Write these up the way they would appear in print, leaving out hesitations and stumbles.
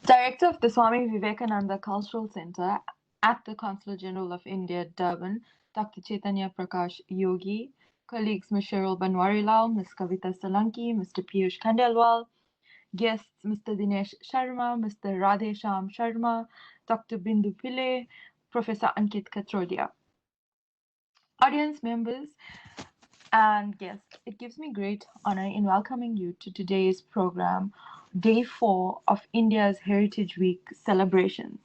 Director of the Swami Vivekananda Cultural Center at the Consulate General of India, Durban, Dr. Chaitanya Prakash Yogi, colleagues Ms. Cheryl Banwarilal, Ms. Kavita Solanki, Mr. Piyush Khandelwal, guests Mr. Dinesh Sharma, Mr. Radhesham Sharma, Dr. Bindu Pillai, Professor Ankit Katrolia. Audience members and guests, it gives me great honor in welcoming you to today's program, Day 4 of India's Heritage Week celebrations.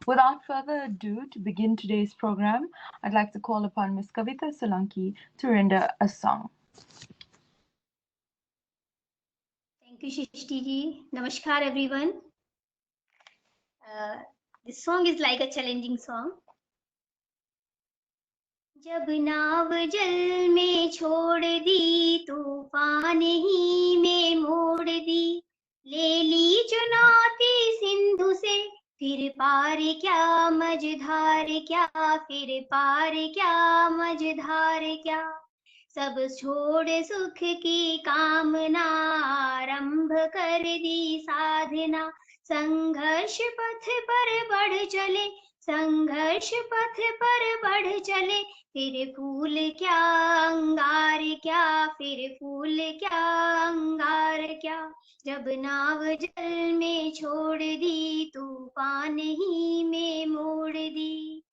Without further ado, to begin today's program, I'd like to call upon Ms. Kavita Solanki to render a song. Thank you, Shishti ji. Namaskar, everyone. This song is like a challenging song. जब नाव जल में छोड़ दी तूफान ही में मोड़ दी ले ली चुनौती सिंधु से फिर पार क्या मझधार क्या फिर पार क्या मझधार क्या सब छोड़ सुख की कामना आरंभ कर दी साधना संघर्ष पथ पर बढ़ चले संघर्ष पथ पर बढ़ चले फिर फूल क्या अंगार क्या फिर फूल क्या अंगार क्या जब नाव जल में छोड़ दी तूफान ही में मोड़ दी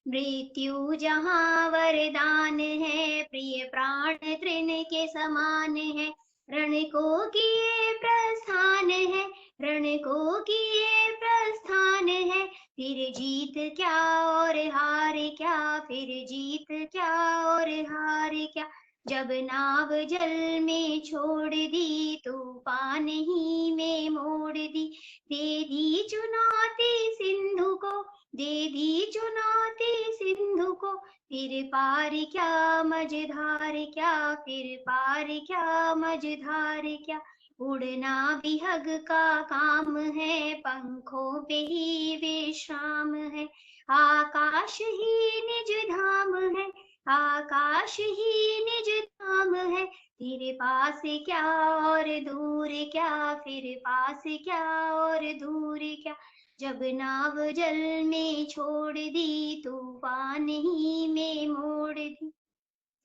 मृत्यु जहाँ वरदान है प्रिय प्राण तृण के समान है रण को किए प्रस्थान है रण को किए प्रस्थान है फिर जीत क्या और हार क्या फिर जीत क्या और हार क्या जब नाव जल में छोड़ दी तूफान ही में मोड़ दी दे दी चुनौती सिंधु को दे दी चुनौती सिंधु को फिर पार क्या मझधार क्या फिर पार क्या मझधार क्या उड़ना भी हग का काम है पंखों पे ही विश्राम है आकाश ही निज धाम है आकाश ही निज धाम है तेरे पास क्या और दूर क्या फिर पास क्या और दूर क्या जब नाव जल में छोड़ दी तूफान ही में मोड़ दी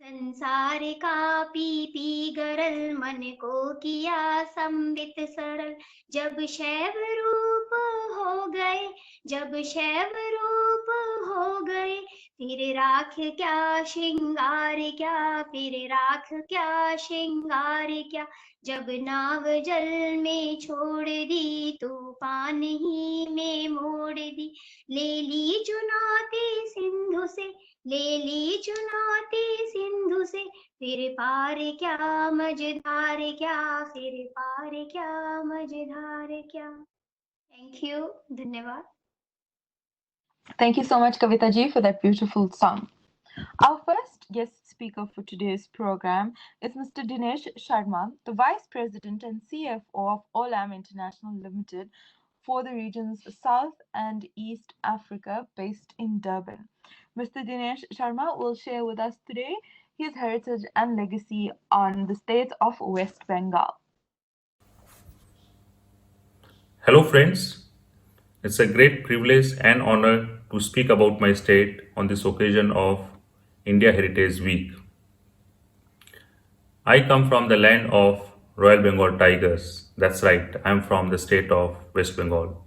संसार का पी गरल मन को किया संबित सरल जब शैव रूप हो गए जब शैव रूप हो गए फिर राख क्या श्रृंगार क्या फिर राख क्या श्रृंगार क्या जब नाव जल में छोड़ दी तूफान ही में मोड़ दी ले ली चुनौती सिंधु से ले ली चुनौती सिंधु से फिर पार क्या मझधार क्या फिर पार क्या मझधार क्या थैंक यू धन्यवाद Thank you so much, Kavita ji, for that beautiful song. Our first guest speaker for today's program is Mr. Dinesh Sharma, the Vice President and CFO of Olam International Limited for the regions South and East Africa, based in Durban. Mr. Dinesh Sharma will share with us today his heritage and legacy on the state of West Bengal. Hello, friends. It's a great privilege and honor to speak about my state on this occasion of India Heritage Week. I come from the land of Royal Bengal tigers. That's right, I'm from the state of West Bengal.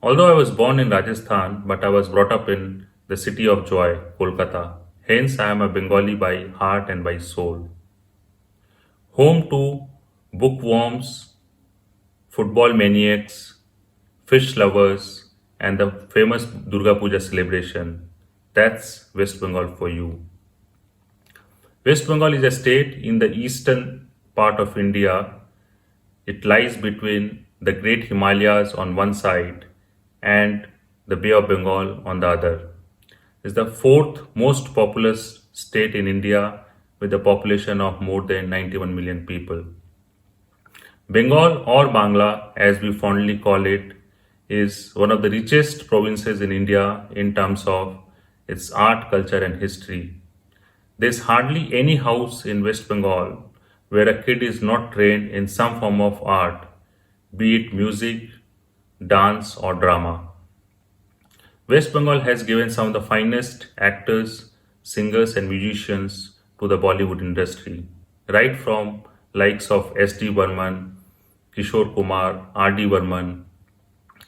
Although I was born in Rajasthan, but I was brought up in the city of joy, Kolkata. Hence, I am a Bengali by heart and by soul. Home to bookworms, football maniacs, fish lovers, and the famous Durga Puja celebration. That's West Bengal for you. West Bengal is a state in the eastern part of India. It lies between the Great Himalayas on one side and the Bay of Bengal on the other. It's the fourth most populous state in India with a population of more than 91 million people. Bengal, or Bangla as we fondly call it, is one of the richest provinces in India in terms of its art, culture, and history. There's hardly any house in West Bengal where a kid is not trained in some form of art, be it music, dance, or drama. West Bengal has given some of the finest actors, singers, and musicians to the Bollywood industry, right from likes of S.D. Burman, Kishore Kumar, R.D. Burman,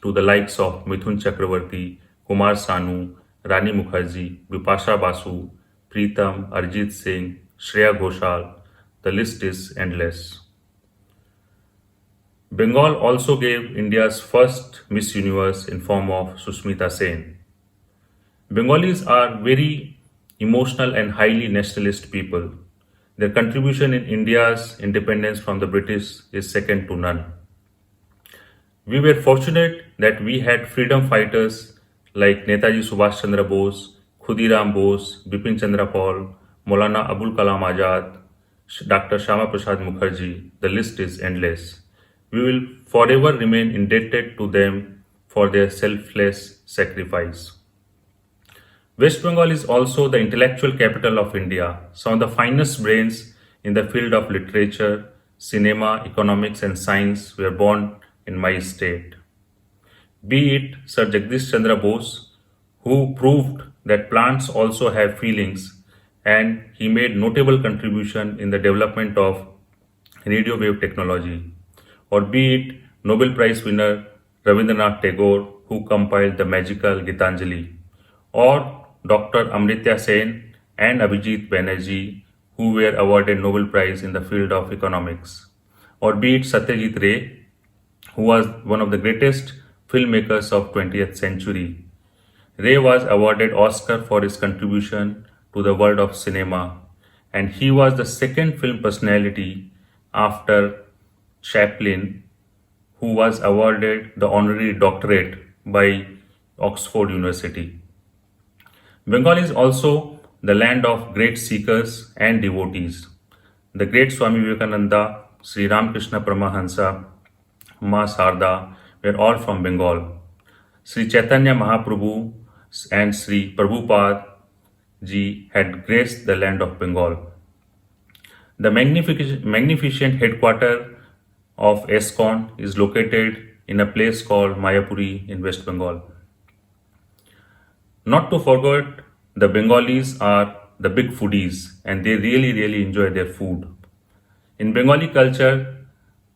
to the likes of Mithun Chakravarti, Kumar Sanu, Rani Mukherjee, Bipasha Basu, Preetham, Arjit Singh, Shreya Ghoshal. The list is endless. Bengal also gave India's first Miss Universe in form of Susmita Sen. Bengalis are very emotional and highly nationalist people. Their contribution in India's independence from the British is second to none. We were fortunate that we had freedom fighters like Netaji Subhash Chandra Bose, Khudiram Bose, Bipin Chandra Paul, Maulana Abul Kalam Azad, Dr. Shama Prasad Mukherjee. The list is endless. We will forever remain indebted to them for their selfless sacrifice. West Bengal is also the intellectual capital of India. Some of the finest brains in the field of literature, cinema, economics, and science were born in my state. Be it Sir Jagdish Chandra Bose, who proved that plants also have feelings, and he made notable contribution in the development of radio wave technology, or be it Nobel Prize winner Rabindranath Tagore, who compiled the magical Gitanjali, or Dr. Amritya Sen and Abhijit Banerjee, who were awarded Nobel Prize in the field of economics, or be it Satyajit Ray, who was one of the greatest filmmakers of 20th century. Ray was awarded Oscar for his contribution to the world of cinema, and he was the second film personality after Chaplin who was awarded the honorary doctorate by Oxford University. Bengal is also the land of great seekers and devotees. The great Swami Vivekananda, Sri Ramakrishna Paramahansa, Ma Sarda were all from Bengal. Sri Chaitanya Mahaprabhu and Sri Prabhupada ji had graced the land of Bengal. The magnificent headquarters of ESCON is located in a place called Mayapuri in West Bengal. Not to forget, the Bengalis are the big foodies and they really enjoy their food. In Bengali culture,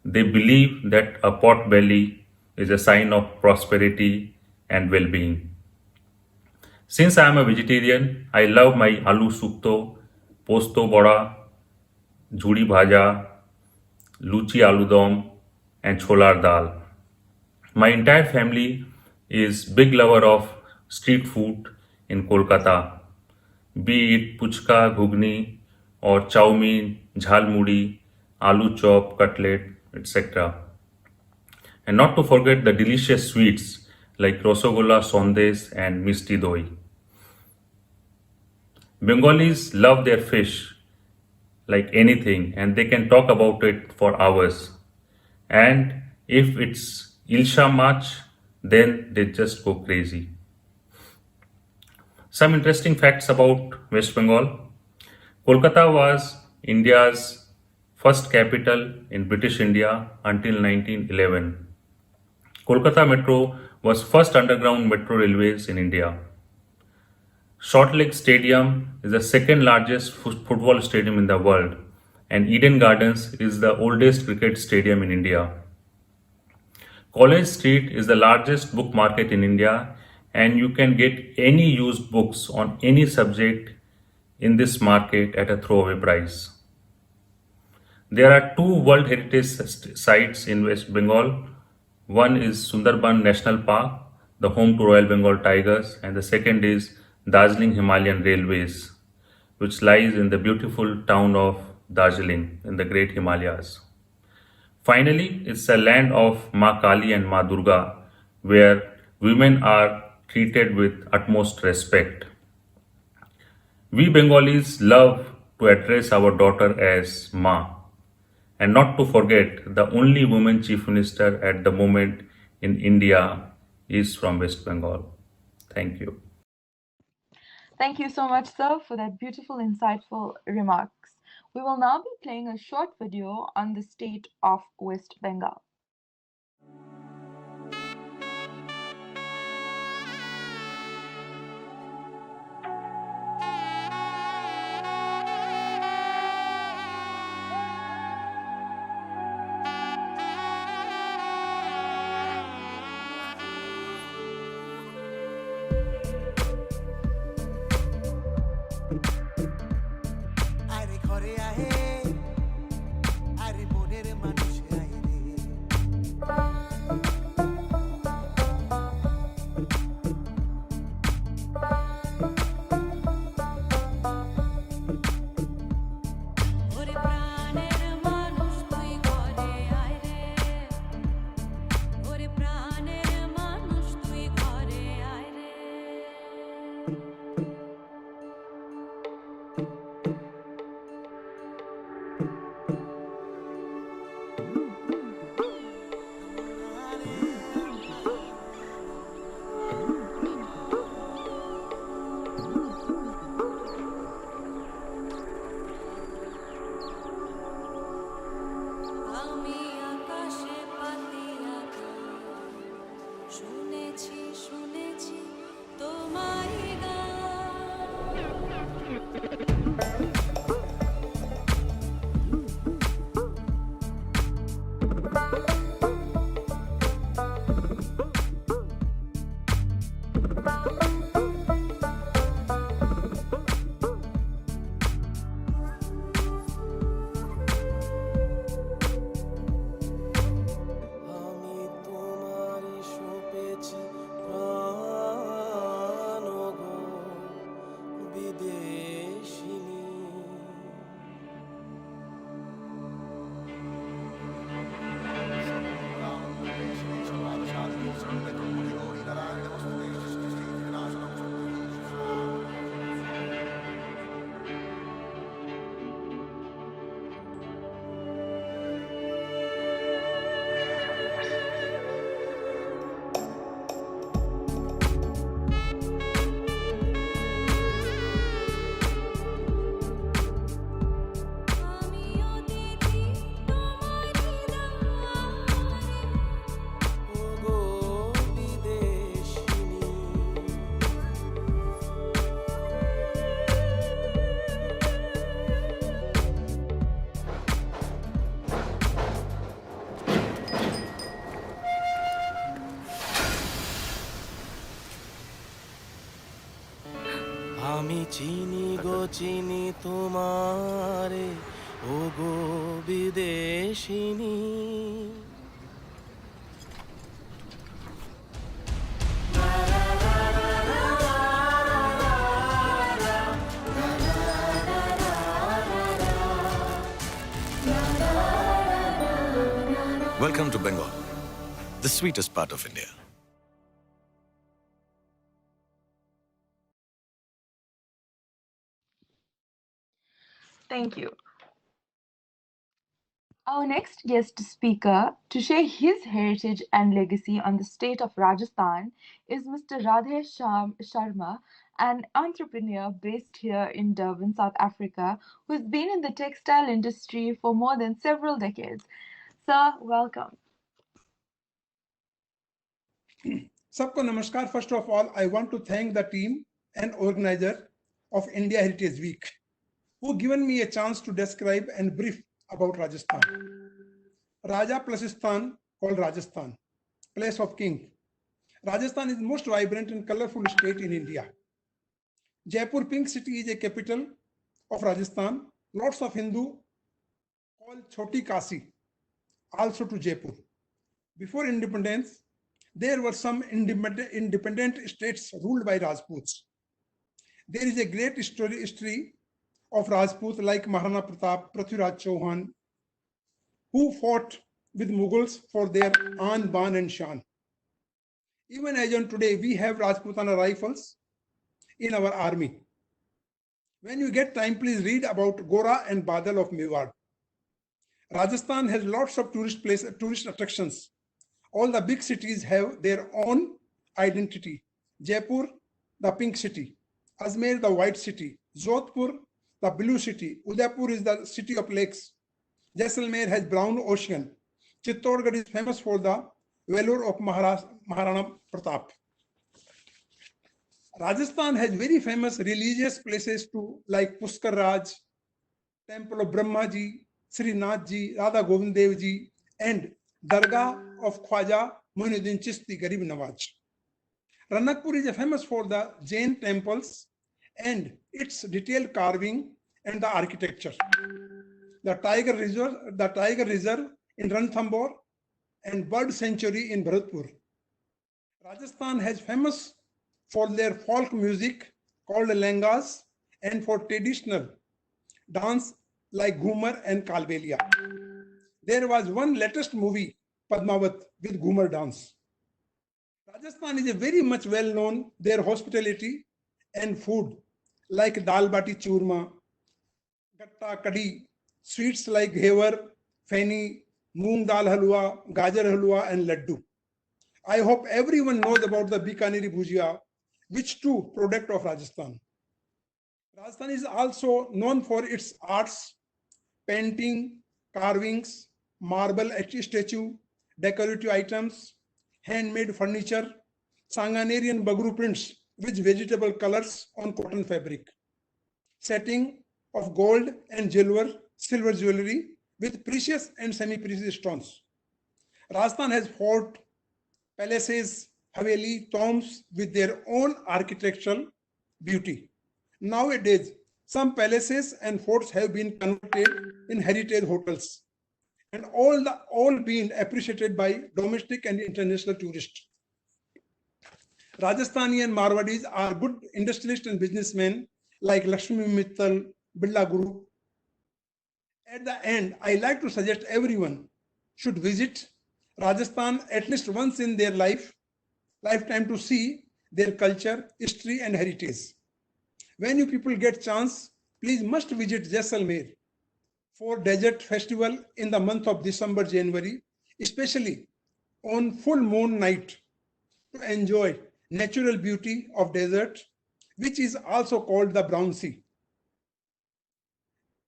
they believe that a pot belly is a sign of prosperity and well being. Since I am a vegetarian, I love my aloo sukto, posto bora, jhuri bhaja, luchi aludom, and cholar dal. My entire family is big lover of street food in Kolkata, be it puchka, ghugni, or chow mein, jhal mudi, aloo chop, cutlet, etc. And not to forget the delicious sweets like Rosagolla, Sondes, and Misti Doi. Bengalis love their fish like anything and they can talk about it for hours. And if it's Ilsha Mach, then they just go crazy. Some interesting facts about West Bengal. Kolkata was India's first capital in British India until 1911. Kolkata Metro was first underground metro railways in India. Short Lake Stadium is the second largest football stadium in the world, and Eden Gardens is the oldest cricket stadium in India. College Street is the largest book market in India, and you can get any used books on any subject in this market at a throwaway price. There are two World Heritage sites in West Bengal. One is Sundarban National Park, the home to Royal Bengal tigers, and the second is Darjeeling Himalayan Railways, which lies in the beautiful town of Darjeeling in the Great Himalayas. Finally, it's a land of Ma Kali and Ma Durga, where women are treated with utmost respect. We Bengalis love to address our daughter as Ma, and not to forget, the only woman chief minister at the moment in India is from West Bengal. Thank you. Thank you so much, sir, for that beautiful, insightful remarks. We will now be playing a short video on the state of West Bengal. গেছি শুনেছি তোমায় আমি তোমারই সপেছি প্রাণ গো বিদেশিনী আমি অতিথি তোমারই দ্বারে ও গো বিদেশিনী আমি চিনি গো চিনি তোমারে ও গো বিদেশিনী Welcome to Bengal, the sweetest part of India. Thank you. Our next guest speaker to share his heritage and legacy on the state of Rajasthan is Mr. Radhe Sharma, an entrepreneur based here in Durban, South Africa, who's been in the textile industry for more than several decades. Sir, welcome. सबको नमस्कार. First of all, I want to thank the team and organizer of India Heritage Week who given me a chance to describe and brief about Rajasthan. Raja plus Stan called Rajasthan, place of king. Rajasthan is most vibrant and colorful state in India. Jaipur Pink City is a capital of Rajasthan. Lots of Hindu call Choti Kasi also to Jaipur. Before independence, there were some independent states ruled by Rajputs. There is a great history of Rajput like Maharana Pratap, Prithviraj Chauhan, who fought with Mughals for their An, Ban and Shan. Even as on today, we have Rajputana rifles in our army. When you get time, please read about Gora and Badal of Mewar. Rajasthan has lots of tourist attractions. All the big cities have their own identity. Jaipur, the pink city. Ajmer, the white city. Jodhpur, the blue city. Udaipur is the city of lakes. Jaisalmer has brown ocean. Chittorgarh is famous for the valor of Maharana Pratap. Rajasthan has very famous religious places too, like Pushkar Raj, Temple of Brahmaji, Srinathji, Radha Govind Dev Ji, and Dargah of Khwaja Muinuddin Chishti Garib Nawaz. Ranakpur is famous for the Jain temples and its detailed carving and the architecture. The Tiger Reserve in Ranthambore and Bird Sanctuary in Bharatpur. Rajasthan has famous for their folk music called Langas and for traditional dance like Ghumar and Kalbelia. There was one latest movie, Padmavat, with Ghumar dance. Rajasthan is a very much well known their hospitality and food like dal bati churma, gatta kadi, sweets like ghevar, feni, moong dal halwa, gajar halwa and laddu. I hope everyone knows about the Bikaneri bhujia, which too product of Rajasthan. Rajasthan is also known for its arts, painting, carvings, marble statue, decorative items, handmade furniture, Sanganerian Bagru prints with vegetable colors on cotton fabric, setting of gold and silver jewelry with precious and semi-precious stones. Rajasthan has fort, palaces, haveli, tombs with their own architectural beauty. Nowadays, some palaces and forts have been converted in heritage hotels, and all being appreciated by domestic and international tourists. Rajasthani and Marwadis are good industrialists and businessmen like Lakshmi Mittal, Birla Group. At the end, I like to suggest everyone should visit Rajasthan at least once in their lifetime to see their culture, history, and heritage. When you people get chance, please must visit Jaisalmer for desert festival in the month of December, January, especially on full moon night to enjoy natural beauty of desert, which is also called the Brown Sea.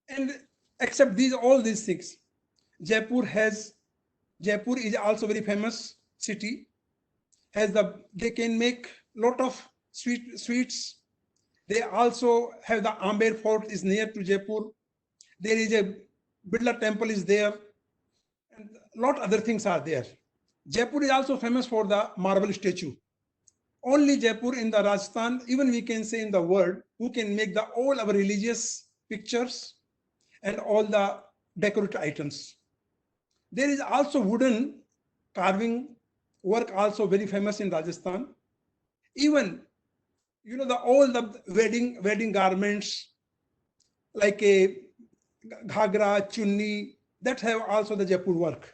And except all these things, Jaipur is also very famous city. They can make lot of sweets. They also have the Amber Fort is near to Jaipur. There is a Birla temple is there, and a lot other things are there. Jaipur is also famous for the marble statue. Only Jaipur in the Rajasthan, even we can say in the world, who can make all our religious pictures and all the decorative items. There is also wooden carving work also very famous in Rajasthan. Even all the wedding garments like a ghagra, chunni, that have also the Jaipur work.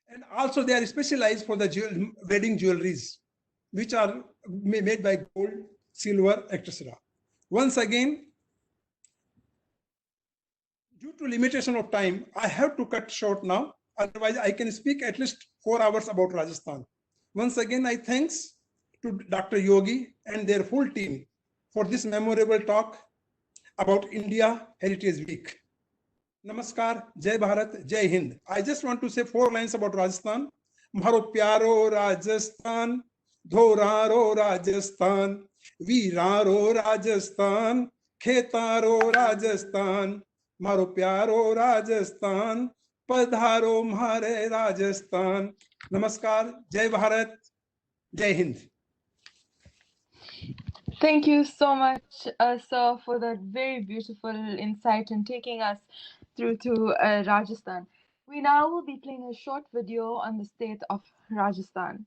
And also they are specialized for the wedding jewelries, which are made by gold, silver, etc. Once again, due to limitation of time, I have to cut short now. Otherwise, I can speak at least 4 hours about Rajasthan. Once again, I thanks to Dr. Yogi and their full team for this memorable talk about India Heritage Week. Namaskar, Jai Bharat, Jai Hind. I just want to say 4 lines about Rajasthan. Mharo pyaro Rajasthan, dhoraro Rajasthan, veeraro Rajasthan, khetaro Rajasthan, mharo pyaro Rajasthan, padharo mhare Rajasthan. Namaskar, Jai Bharat, Jai Hind. Thank you so much, sir, for that very beautiful insight and taking us through to Rajasthan. We now will be playing a short video on the state of Rajasthan.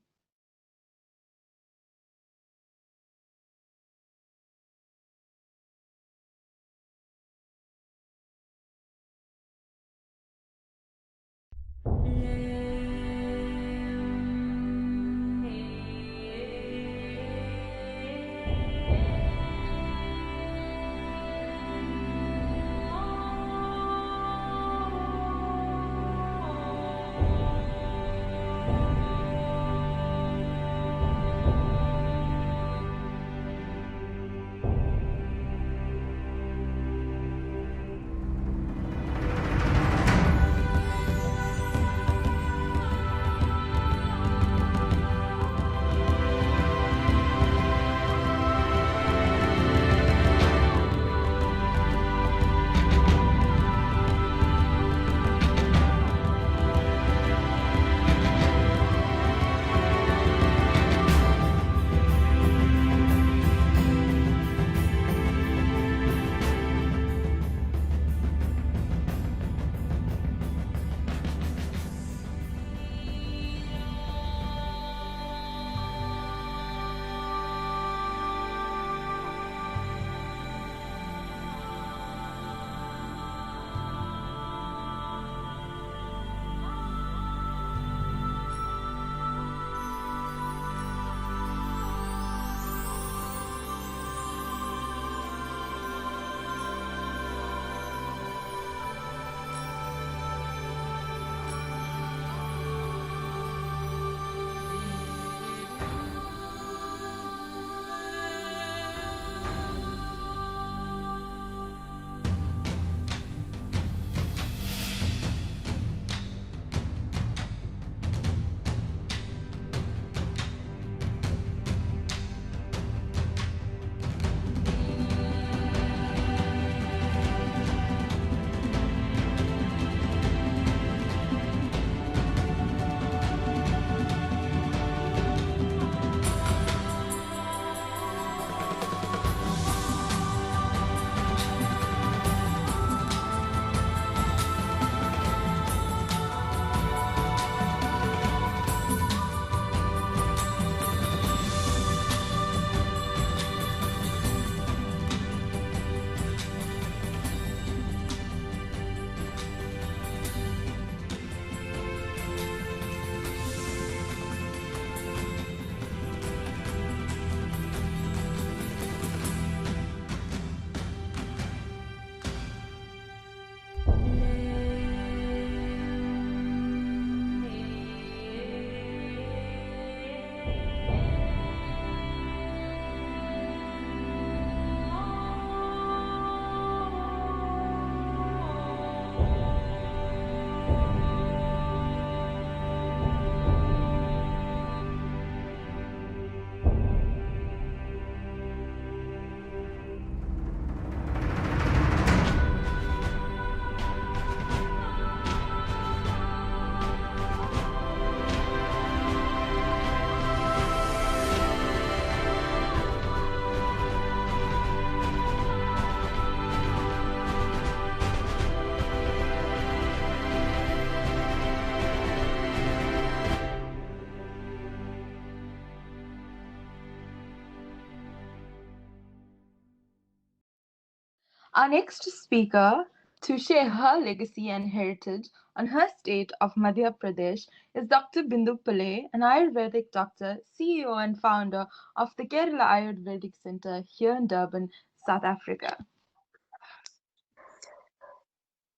Our next speaker to share her legacy and heritage on her state of Madhya Pradesh is Dr. Bindu Pillai, an Ayurvedic doctor, CEO and founder of the Kerala Ayurvedic Center here in Durban, South Africa.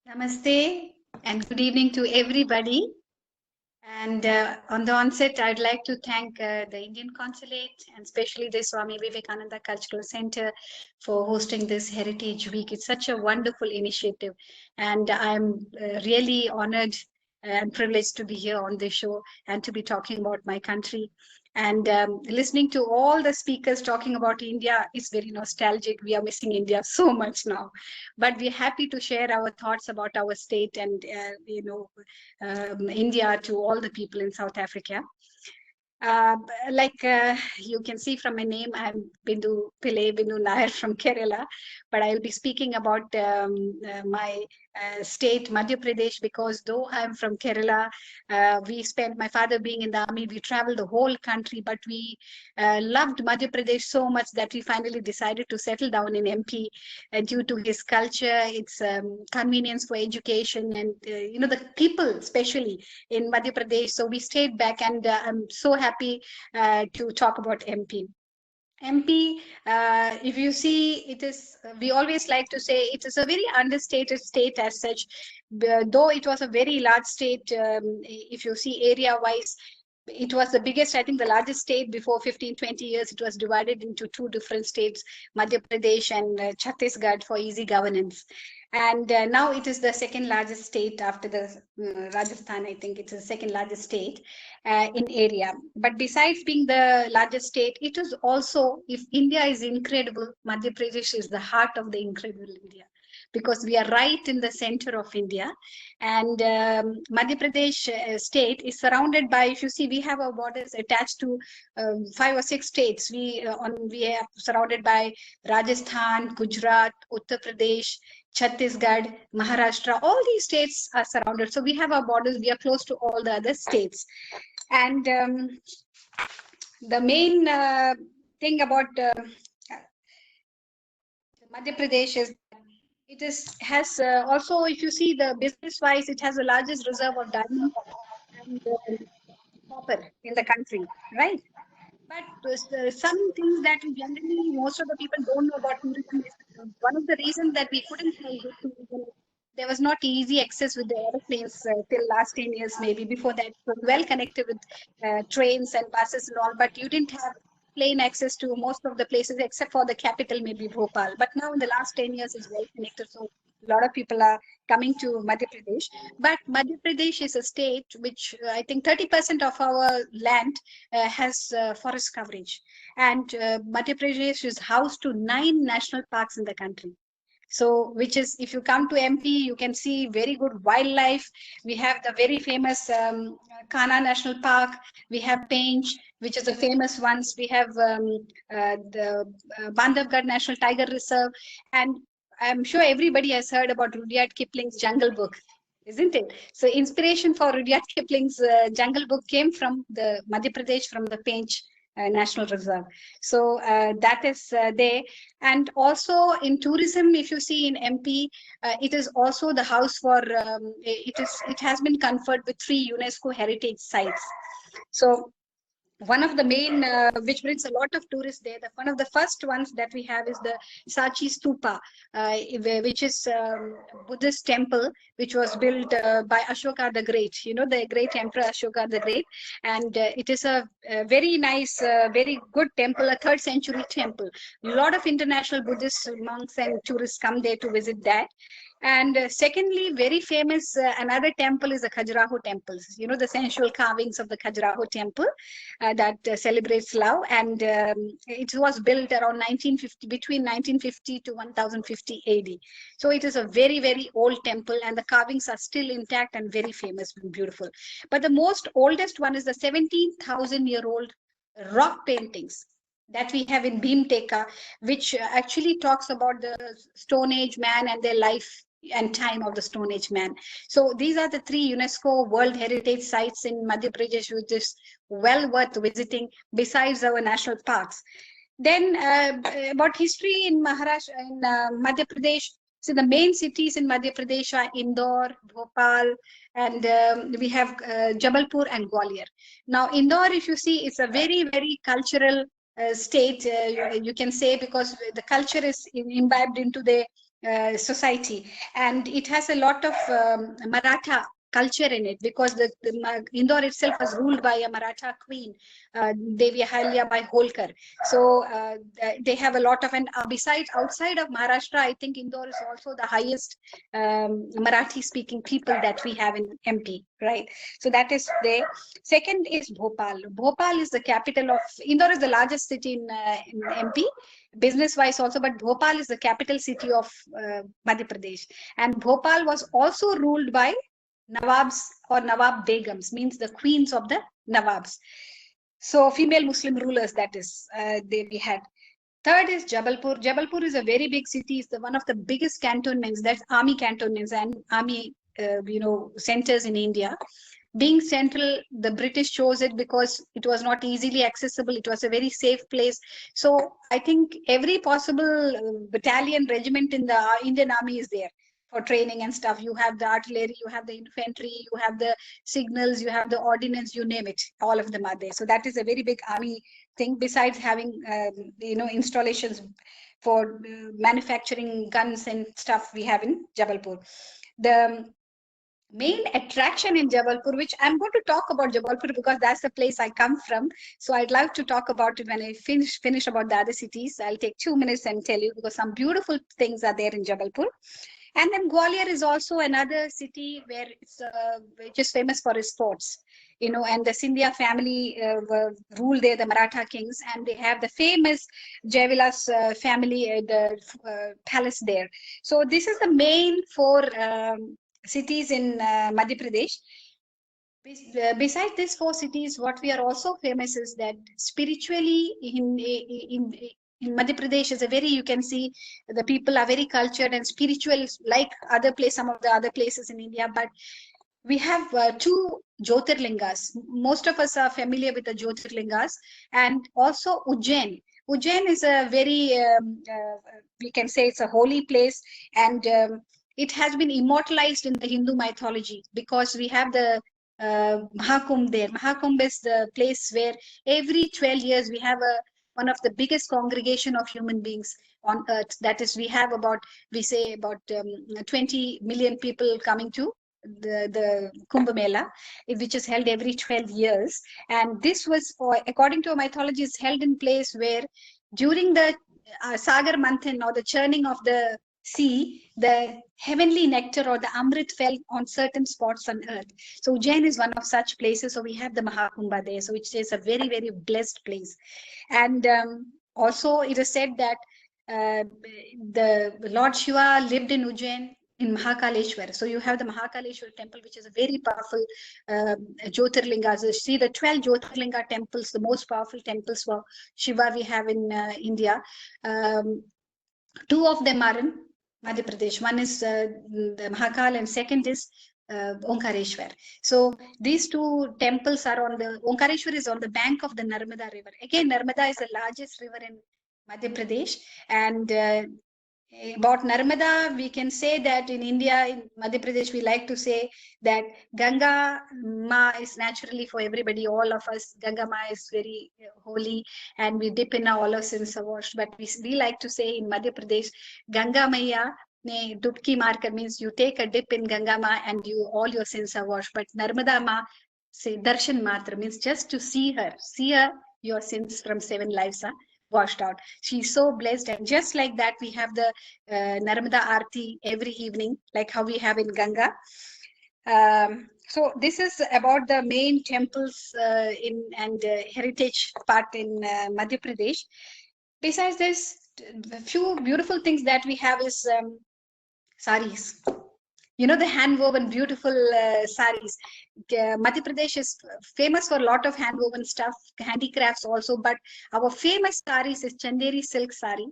Namaste and good evening to everybody. And on the onset, I'd like to thank the Indian Consulate and especially the Swami Vivekananda Cultural Center for hosting this Heritage Week. It's such a wonderful initiative, and I'm really honored and privileged to be here on this show and to be talking about my country. And listening to all the speakers talking about India is very nostalgic. We are missing India so much now, but we're happy to share our thoughts about our state and India to all the people in South Africa. Like you can see from my name, I'm Bindu Pillai, Bindu Nair from Kerala, but I'll be speaking about my state, Madhya Pradesh, because though I'm from Kerala, my father being in the army, we traveled the whole country, but we loved Madhya Pradesh so much that we finally decided to settle down in MP due to his culture, its convenience for education, and the people, especially in Madhya Pradesh. So we stayed back, and I'm so happy to talk about MP. MP, if you see, it is, we always like to say it is a very understated state as such, though it was a very large state. If you see area wise, it was the biggest, I think the largest state before 15-20 years. It was divided into two different states, Madhya Pradesh and Chhattisgarh, for easy governance. And now it is the second largest state after the Rajasthan. I think it's the second largest state in area. But besides being the largest state, it is also, if India is incredible, Madhya Pradesh is the heart of the incredible India, because we are right in the center of India. And Madhya Pradesh state is surrounded by, if you see, we have our borders attached to 5 or 6 states. We are surrounded by Rajasthan, Gujarat, Uttar Pradesh, Chhattisgarh, Maharashtra. All these states are surrounded. So we have our borders. We are close to all the other states. And the main thing about Madhya Pradesh is it has also, if you see the business wise, it has the largest reserve of diamonds and copper in the country, right? But some things that generally most of the people don't know about tourism is one of the reasons that we couldn't have good tourism. There was not easy access with the airplanes till last 10 years, maybe. Before that, it was well connected with trains and buses and all, but you didn't have plane access to most of the places except for the capital, maybe Bhopal. But now in the last 10 years, it's well connected. So a lot of people are coming to Madhya Pradesh. But Madhya Pradesh is a state which I think 30% of our land has forest coverage. And Madhya Pradesh is housed to 9 national parks in the country. So, which is, if you come to MP, you can see very good wildlife. We have the very famous Kanha National Park. We have Pench, which is the famous ones. We have the Bandhavgarh National Tiger Reserve. And I'm sure everybody has heard about Rudyard Kipling's Jungle Book, isn't it? So inspiration for Rudyard Kipling's Jungle Book came from the Madhya Pradesh, from the Pench National Reserve. So that is there. And also in tourism, if you see in MP, it is also the house for, it has been conferred with 3 UNESCO heritage sites. So one of the main, which brings a lot of tourists there, one of the first ones that we have is the Sachi Stupa, which is Buddhist temple, which was built by Ashoka the Great, the great emperor Ashoka the Great. And it is a very nice, very good temple, a 3rd century temple. A lot of international Buddhist monks and tourists come there to visit that. And secondly, very famous, another temple is the Khajuraho temples, the sensual carvings of the Khajuraho temple that celebrates love. And it was built around 1950, between 1950 to 1050 AD. So it is a very, very old temple, and the carvings are still intact and very famous and beautiful. But the most oldest one is the 17,000-year-old rock paintings that we have in Bhimteka, which actually talks about the Stone Age man and their life and time of the Stone Age man. So these are the 3 UNESCO World Heritage Sites in Madhya Pradesh, which is well worth visiting besides our national parks. Then about history in Maharashtra, in Madhya Pradesh, So the main cities in Madhya Pradesh are Indore, Bhopal, and we have Jabalpur and Gwalior. Now, Indore, if you see, it's a very, very cultural state, you can say, because the culture is imbibed into the society, and it has a lot of Maratha culture in it, because the Indore itself was ruled by a Maratha queen, Devi Ahalya by Holkar. So they have a lot of, and besides, outside of Maharashtra, I think Indore is also the highest Marathi speaking people that we have in MP, right? So that is there. Second is Bhopal. Bhopal is the capital of, Indore is the largest city in MP, business wise also, but Bhopal is the capital city of Madhya Pradesh. And Bhopal was also ruled by Nawabs or Nawab Begums, means the queens of the Nawabs. So female Muslim rulers, that is, we had. Third is Jabalpur. Jabalpur is a very big city. It's one of the biggest cantonments. That's army cantonments and army, centers in India. Being central, the British chose it because it was not easily accessible. It was a very safe place. So I think every possible battalion, regiment in the Indian Army is there for training and stuff. You have the artillery, you have the infantry, you have the signals, you have the ordnance, you name it. All of them are there. So that is a very big army thing, besides having installations for manufacturing guns and stuff we have in Jabalpur. The main attraction in Jabalpur, which I'm going to talk about Jabalpur because that's the place I come from. So I'd like to talk about it when I finish about the other cities. I'll take 2 minutes and tell you, because some beautiful things are there in Jabalpur. And then Gwalior is also another city where it's which is famous for its sports, and the Scindia family ruled there, the Maratha kings, and they have the famous Jaivilas family, the palace there. So this is the main 4 cities in Madhya Pradesh. Besides these 4 cities, what we are also famous is that spiritually in Madhya Pradesh is a very, you can see the people are very cultured and spiritual, like some of the other places in India. But we have 2 Jyotirlingas. Most of us are familiar with the Jyotirlingas, and also Ujjain. Ujjain is a very, we can say it's a holy place, and it has been immortalized in the Hindu mythology because we have the Mahakumbh there. Mahakumbh is the place where every 12 years we have one of the biggest congregation of human beings on earth. That is, we have about 20 million people coming to the Kumbh Mela, which is held every 12 years. And this was, according to a mythology, is held in place where during the Sagar Manthan, or the churning of the sea, the heavenly nectar or the Amrit fell on certain spots on earth. So Ujjain is one of such places. So we have the Mahakumbha there, so which is a very, very blessed place. And also it is said that the Lord Shiva lived in Ujjain in Mahakaleshwar. So you have the Mahakaleshwar temple, which is a very powerful Jyotirlinga. So see the 12 Jyotirlinga temples, the most powerful temples for Shiva we have in India. 2 of them are in Madhya Pradesh. One is the Mahakal, and second is Omkareshwar. So these 2 temples are on the, Omkareshwar is on the bank of the Narmada river. Again, Narmada is the largest river in Madhya Pradesh. And about Narmada, we can say that in India, in Madhya Pradesh, we like to say that Ganga Ma is naturally for everybody, all of us. Ganga Ma is very holy, and we dip in all our sins are washed. But we like to say in Madhya Pradesh, Ganga Maiya ne dubki markar, means you take a dip in Ganga Ma and all your sins are washed. But Narmada Ma, say darshan matra, means just to see her, your sins from 7 lives are washed out. She's so blessed. And just like that, we have the Narmada Aarti every evening, like how we have in Ganga. So this is about the main temples and heritage part in Madhya Pradesh. Besides this, a few beautiful things that we have is saris. The hand-woven beautiful saris. Madhya Pradesh is famous for a lot of hand-woven stuff, handicrafts also, but our famous saris is Chanderi silk sari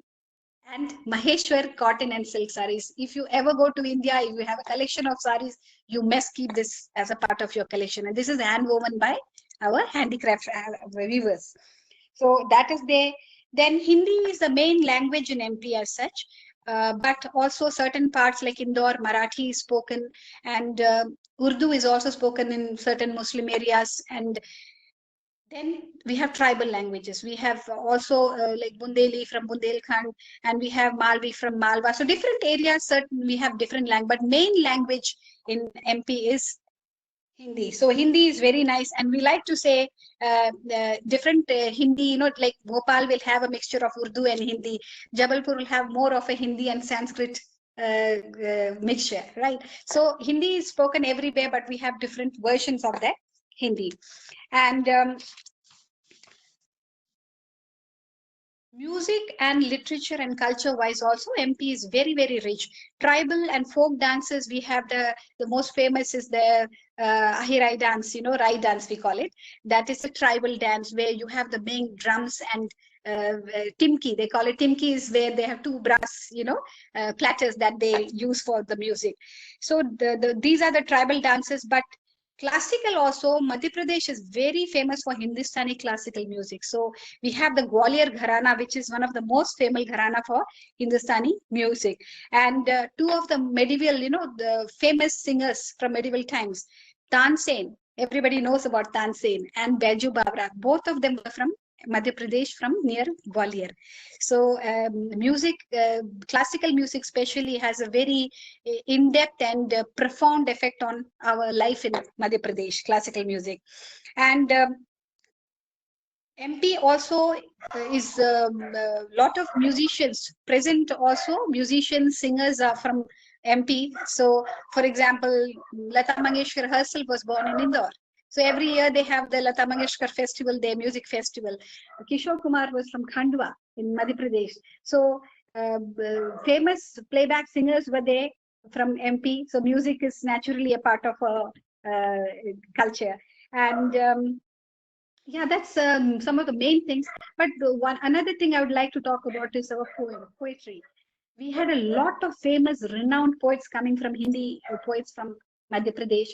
and Maheshwar cotton and silk saris. If you ever go to India, if you have a collection of saris, you must keep this as a part of your collection. And this is hand-woven by our handicraft weavers. So that is there. Then Hindi is the main language in MP as such. but also certain parts like Indore, Marathi is spoken, and Urdu is also spoken in certain Muslim areas. And then we have tribal languages. We have also like Bundeli from Bundelkhand, and we have Malvi from Malwa. So different areas, certain we have different language, but main language in MP is Hindi. So Hindi is very nice, and we like to say different Hindi. You know, like Bhopal will have a mixture of Urdu and Hindi. Jabalpur will have more of a Hindi and Sanskrit mixture, right? So Hindi is spoken everywhere, but we have different versions of that Hindi. And music and literature and culture wise also, MP is very rich. Tribal and folk dances, we have the most famous is the Ahirai dance, you know, Rai dance we call it. That is a tribal dance where you have the main drums and timki, they call it timki, is where they have two brass, you know, platters that they use for the music. So these are the tribal dances. But classical also, Madhya Pradesh is very famous for Hindustani classical music. So we have the Gwalior Gharana, which is one of the most famous gharana for Hindustani music. And two of the medieval, you know, the famous singers from medieval times, Tansen, everybody knows about Tansen, and Baiju Bawra, both of them were from Madhya Pradesh, from near Gwalior. So music, classical music especially, has a very in-depth and profound effect on our life in Madhya Pradesh, classical music. And MP also is a lot of musicians present also. Musicians, singers are from MP. So, for example, Lata Mangeshkar herself was born in Indore. So every year they have the Lata Mangeshkar festival, their music festival. Kishore Kumar was from Khandwa in Madhya Pradesh. So famous playback singers were there from MP. So music is naturally a part of our culture. And yeah, that's some of the main things. But another thing I would like to talk about is our poetry. We had a lot of famous, renowned poets coming from Hindi, poets from Madhya Pradesh,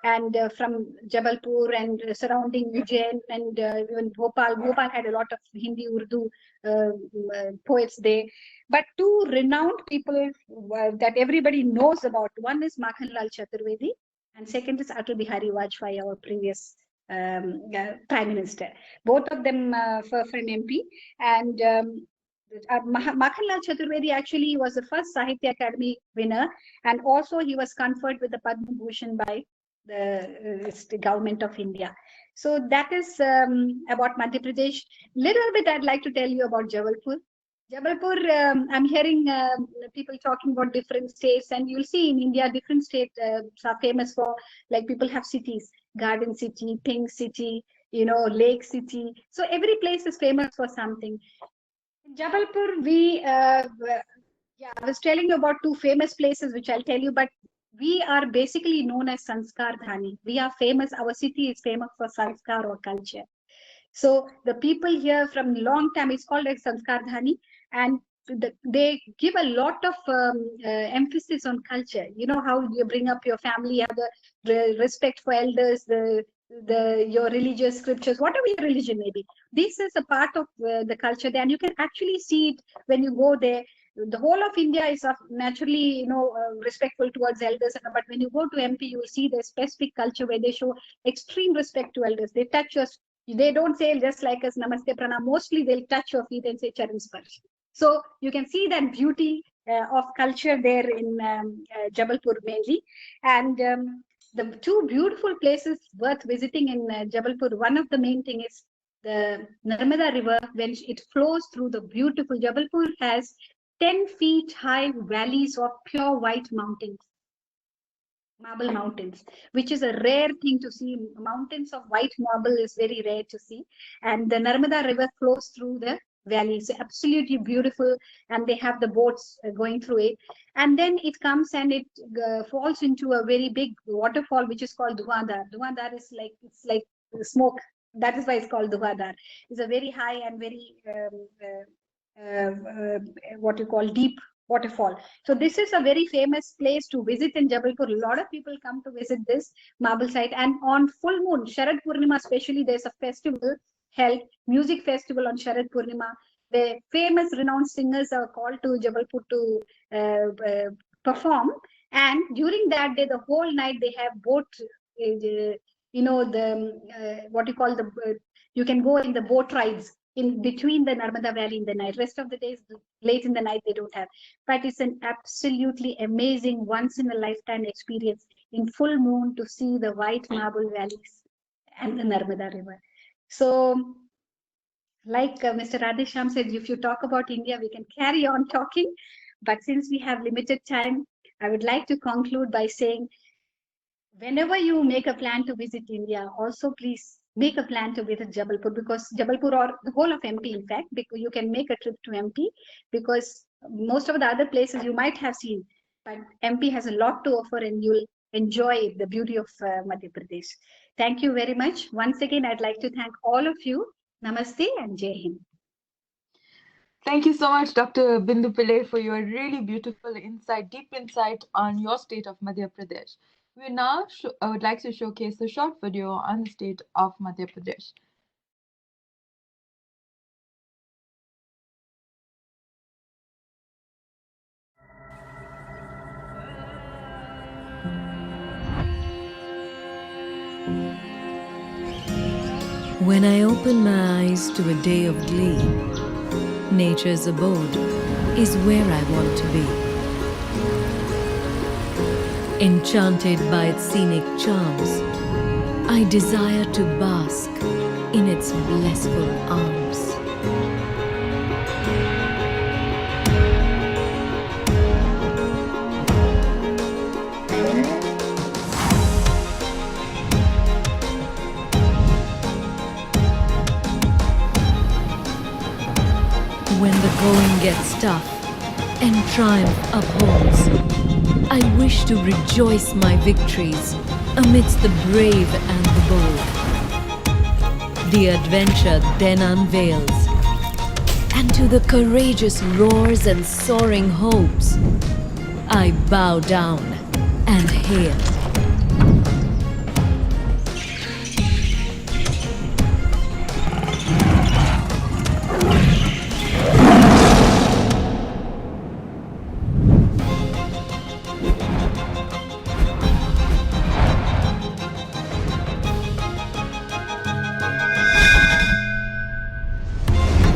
and from Jabalpur and surrounding Ujjain, and even Bhopal. Bhopal had a lot of Hindi, Urdu poets there. But two renowned people that everybody knows about. One is Makhanlal Chaturvedi, and second is Atal Bihari Vajpayee, our previous Prime Minister. Both of them from MP. And Makhanlal Chaturvedi actually was the first Sahitya Academy winner, and also he was conferred with the Padma Bhushan by the government of India. So that is about Madhya Pradesh. Little bit I'd like to tell you about Jabalpur. Jabalpur, I'm hearing people talking about different states, and you'll see in India different states are famous for, like, people have cities, Garden City, Pink City, you know, Lake City. So every place is famous for something. In Jabalpur, yeah, I was telling you about two famous places, which I'll tell you, but we are basically known as Sanskar Dhani. We are famous, our city is famous for Sanskar or culture. So the people here from long time, it's called like Sanskar Dhani, and they give a lot of emphasis on culture. You know how you bring up your family, have the respect for elders, your religious scriptures, whatever your religion may be. This is a part of the culture there, and you can actually see it when you go there. The whole of India is naturally, you know, respectful towards elders, but when you go to MP, you will see the specific culture where they show extreme respect to elders. They touch us. They don't say just like us, Namaste Pranam. Mostly they'll touch your feet and say Charan Sparsh. So you can see that beauty of culture there in Jabalpur mainly. And the two beautiful places worth visiting in Jabalpur, one of the main thing is the Narmada River. When it flows through the beautiful, Jabalpur has 10 feet high valleys of pure white mountains. Marble mountains, which is a rare thing to see. Mountains of white marble is very rare to see. And the Narmada River flows through the valley. It's absolutely beautiful, and they have the boats going through it. And then it comes and it falls into a very big waterfall, which is called Dhuandar. Dhuandar is like, it's like smoke. That is why it's called Dhuandar. It's a very high and very what you call deep waterfall. So this is a very famous place to visit in Jabalpur. A lot of people come to visit this marble site. And on full moon, Sharad Purnima especially, there's a festival held, music festival on Sharad Purnima. the famous renowned singers are called to Jabalpur to perform. And during that day, the whole night they have boat, what you call you can go in the boat rides in between the Narmada Valley in the night. Rest of the days, late in the night, they don't have. But it's an absolutely amazing, once in a lifetime experience in full moon to see the white marble valleys and the Narmada River. So, like Mr. Radhesham said, if you talk about India, we can carry on talking. But since we have limited time, I would like to conclude by saying, whenever you make a plan to visit India, also please make a plan to visit Jabalpur, because Jabalpur, or the whole of MP, in fact, because you can make a trip to MP, because most of the other places you might have seen, but MP has a lot to offer and you'll enjoy the beauty of Madhya Pradesh. Thank you very much. Once again, I'd like to thank all of you. Namaste and Jai Hind. Thank you so much, Dr. Bindu Pillai, for your really beautiful insight, deep insight on your state of Madhya Pradesh. We now I would like to showcase a short video on the state of Madhya Pradesh. When I open my eyes to a day of glee, nature's abode is where I want to be. Enchanted by its scenic charms, I desire to bask in its blissful arms. When the going gets tough and triumph upholds, I wish to rejoice my victories amidst the brave and the bold. The adventure then unveils, and to the courageous roars and soaring hopes, I bow down and hail.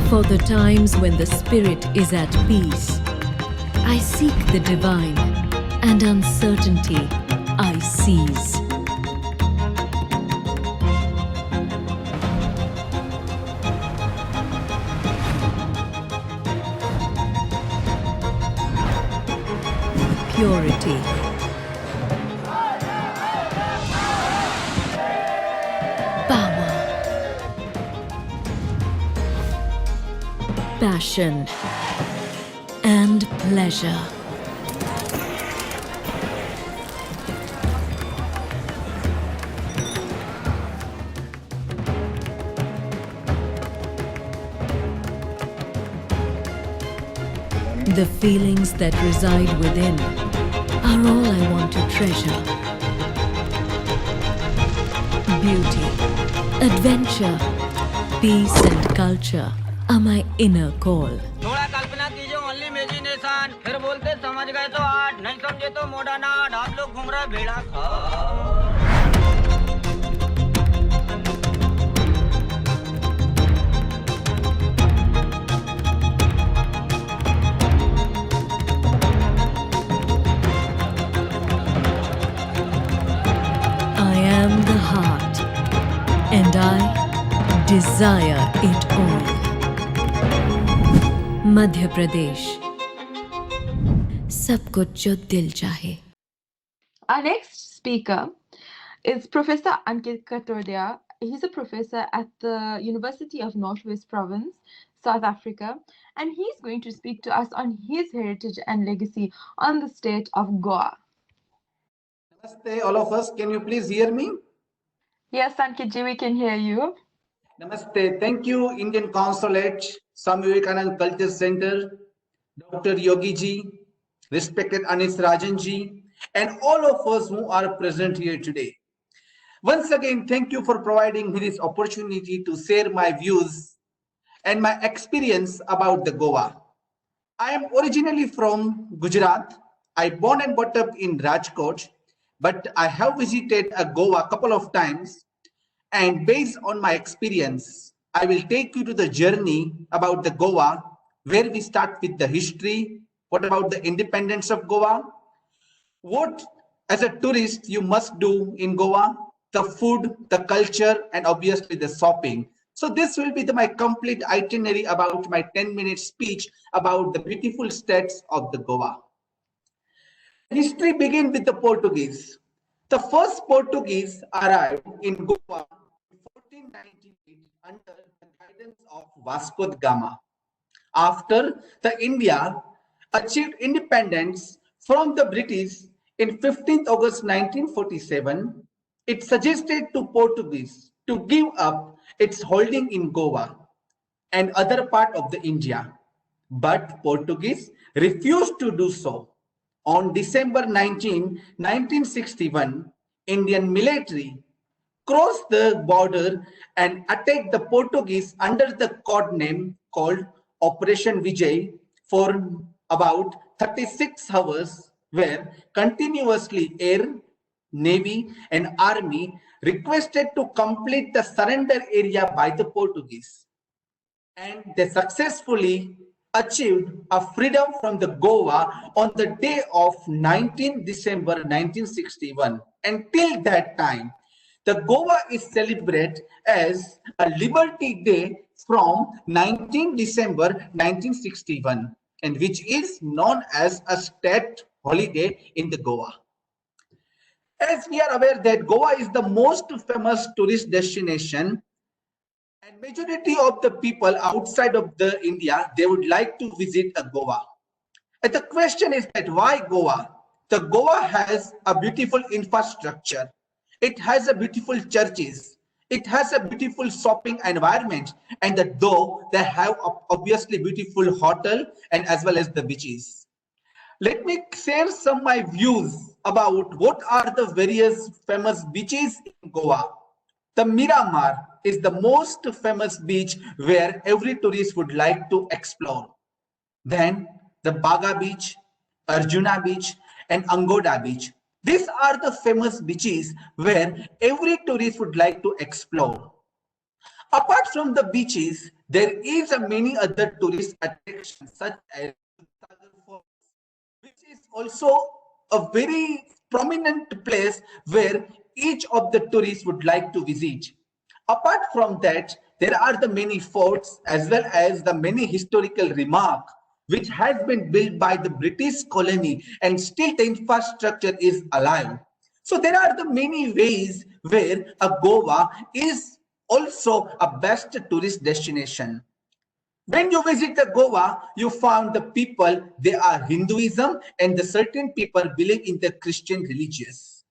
For the times when the spirit is at peace, I seek the divine, and uncertainty I seize. Purity, power, passion, and pleasure. The feelings that reside within are all I want to treasure. Beauty, adventure, peace and culture are my inner call. थोड़ा कल्पना कीजिए only imagination फिर बोलते समझ गए तो आठ नहीं समझे तो मोड़ा नाट आप लोग घूम रहे भेड़ा खा I am the heart, and I desire it all. Madhya Pradesh, सब कुछ जो दिल चाहे. Our next speaker is Professor Ankit Katodia. He's a professor at the University of Northwest Province, South Africa, and he's going to speak to us on his heritage and legacy on the state of Goa. Namaste, all of us. Can you please hear me? Yes, Ankitji, we can hear you. Namaste. Thank you, Indian Consulate, Swami Vivekananda Culture Center, Dr. Yogi ji, respected Anis Rajan ji, and all of us who are present here today. Once again, thank you for providing me this opportunity to share my views and my experience about the Goa. I am originally from Gujarat. I born and brought up in Rajkot, but I have visited a Goa a couple of times. And based on my experience, I will take you to the journey about the Goa, where we start with the history. What about the independence of Goa? What, as a tourist, you must do in Goa? The food, the culture, and obviously the shopping. So this will be my complete itinerary about my 10-minute speech about the beautiful states of the Goa. History begins with the Portuguese. The first Portuguese arrived in Goa in 1498 under the guidance of Vasco da Gama. After the India achieved independence from the British in 15th August 1947, it suggested to Portuguese to give up its holding in Goa and other part of the India. But Portuguese refused to do so. On December 19, 1961, Indian military crossed the border and attacked the Portuguese under the code name called Operation Vijay for about 36 hours, where continuously air, navy and army requested to complete the surrender area by the Portuguese. And they successfully achieved a freedom from the Goa on the day of 19 December 1961. Until that time, the Goa is celebrated as a Liberty Day from 19 December 1961, and which is known as a state holiday in the Goa. As we are aware that Goa is the most famous tourist destination, and majority of the people outside of the India, they would like to visit a Goa. And the question is that why Goa? The Goa has a beautiful infrastructure. It has a beautiful churches. It has a beautiful shopping environment. And though they have obviously beautiful hotel and as well as the beaches. Let me share some of my views about what are the various famous beaches in Goa. The Miramar is the most famous beach where every tourist would like to explore. Then the Baga Beach, Arjuna Beach, and Angoda Beach. These are the famous beaches where every tourist would like to explore. Apart from the beaches, there is a many other tourist attractions such as Falls, which is also a very prominent place where each of the tourists would like to visit. Apart from that, there are the many forts as well as the many historical remark which has been built by the British colony and still the infrastructure is alive. So there are the many ways where a Goa is also a best tourist destination. When you visit the Goa, you found the people, they are Hinduism and the certain people believe in the Christian religious.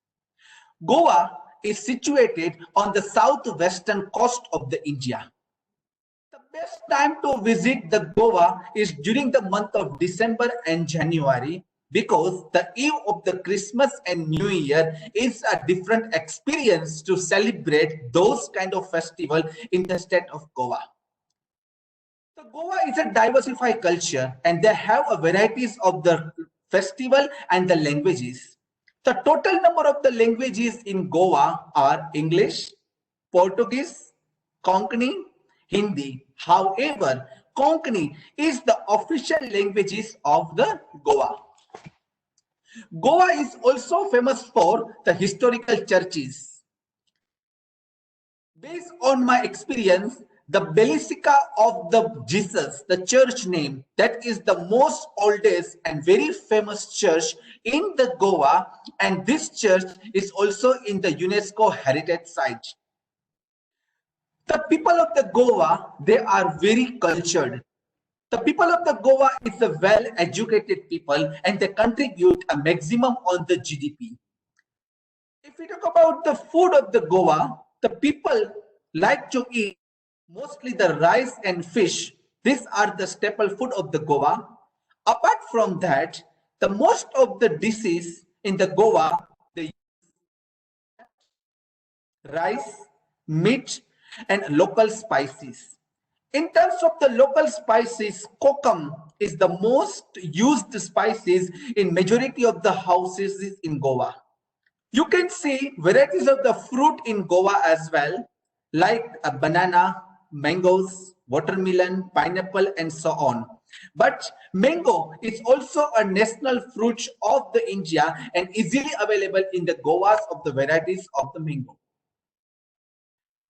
Goa is situated on the southwestern coast of the India. The best time to visit the Goa is during the month of December and January because the eve of the Christmas and New Year is a different experience to celebrate those kind of festival in the state of Goa. The Goa is a diversified culture and they have a varieties of the festival and the languages. The total number of the languages in Goa are English, Portuguese, Konkani, Hindi. However, Konkani is the official languages of the Goa. Goa is also famous for the historical churches. Based on my experience, the Basilica of the Jesus, the church name, that is the most oldest and very famous church in the Goa, and this church is also in the UNESCO heritage site. The people of the Goa, they are very cultured. The people of the Goa is a well-educated people and they contribute a maximum on the GDP. If we talk about the food of the Goa, the people like to eat mostly the rice and fish. These are the staple food of the Goa. Apart from that, the most of the dishes in the Goa, they use rice, meat, and local spices. In terms of the local spices, kokum is the most used spices in majority of the houses in Goa. You can see varieties of the fruit in Goa as well, like a banana, mangoes, watermelon, pineapple, and so on. But mango is also a national fruit of the India and easily available in the Goas of the varieties of the mango.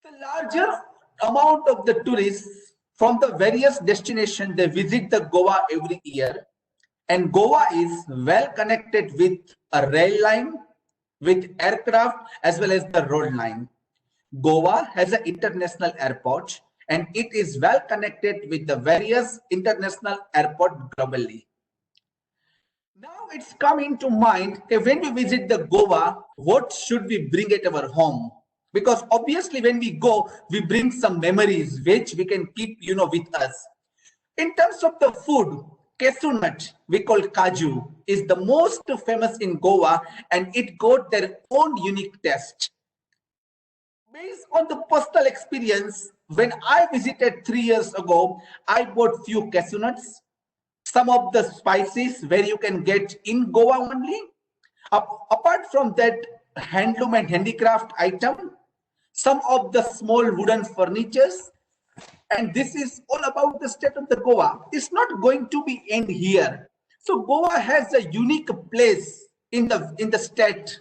The larger amount of the tourists from the various destinations, they visit the Goa every year, and Goa is well connected with a rail line, with aircraft as well as the road line. Goa has an international airport and it is well connected with the various international airports globally. Now it's coming to mind that when we visit the Goa, what should we bring at our home? Because obviously when we go, we bring some memories which we can keep, with us. In terms of the food, cashew nut, we call kaju, is the most famous in Goa and it got their own unique taste. Based on the personal experience, when I visited 3 years ago, I bought few cashew nuts, some of the spices where you can get in Goa only. Apart from that, handloom and handicraft item, some of the small wooden furnitures, and this is all about the state of the Goa. It's not going to be end here. So Goa has a unique place in the state.